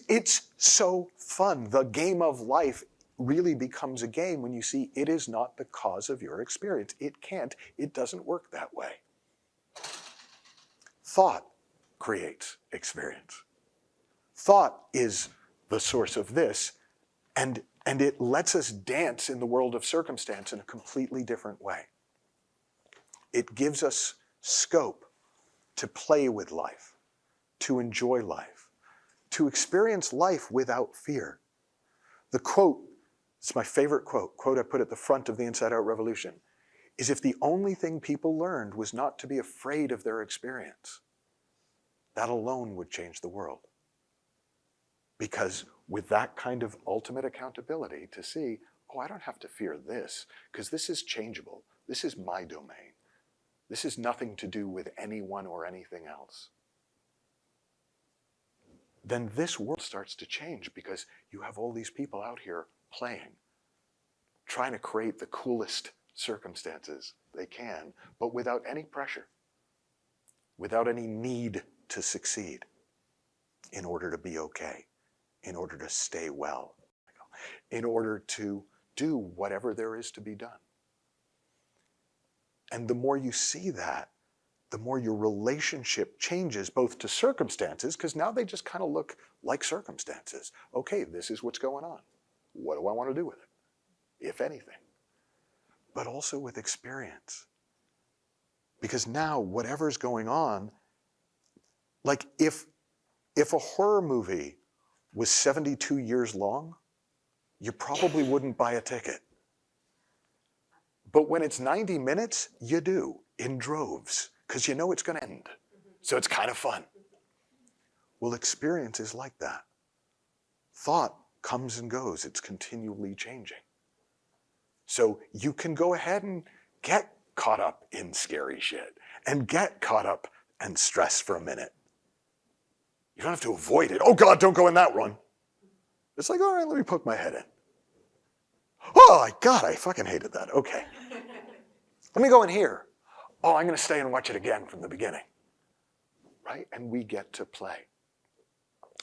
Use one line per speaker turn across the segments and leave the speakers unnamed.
it's so fun. The game of life really becomes a game when you see it is not the cause of your experience. It can't. It doesn't work that way. Thought creates experience. Thought is the source of this, and it lets us dance in the world of circumstance in a completely different way. It gives us scope to play with life, to enjoy life, to experience life without fear. The quote, it's my favorite quote I put at the front of the Inside Out Revolution, is if the only thing people learned was not to be afraid of their experience, that alone would change the world. Because with that kind of ultimate accountability to see, oh, I don't have to fear this, because this is changeable. This is my domain. This has nothing to do with anyone or anything else. Then this world starts to change because you have all these people out here playing, trying to create the coolest circumstances they can, but without any pressure, without any need to succeed in order to be okay, in order to stay well, in order to do whatever there is to be done. And the more you see that, the more your relationship changes both to circumstances, because now they just kind of look like circumstances. Okay, this is what's going on. What do I want to do with it, if anything? But also with experience. Because now whatever's going on, like if a horror movie was 72 years long, you probably wouldn't buy a ticket. But when it's 90 minutes, you do, in droves, because you know it's going to end. So it's kind of fun. Well, experience is like that. Thought comes and goes. It's continually changing. So you can go ahead and get caught up in scary shit and get caught up and stressed for a minute. You don't have to avoid it. Oh God, don't go in that one. It's like, all right, let me poke my head in. Oh, God, I fucking hated that. Okay. Let me go in here. Oh, I'm going to stay and watch it again from the beginning. Right? And we get to play.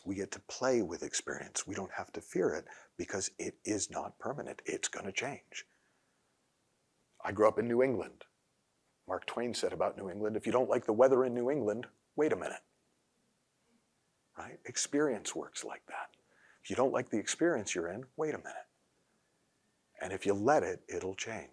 We get to play with experience. We don't have to fear it because it is not permanent. It's going to change. I grew up in New England. Mark Twain said about New England, if you don't like the weather in New England, wait a minute. Right? Experience works like that. If you don't like the experience you're in, wait a minute. And if you let it, it'll change.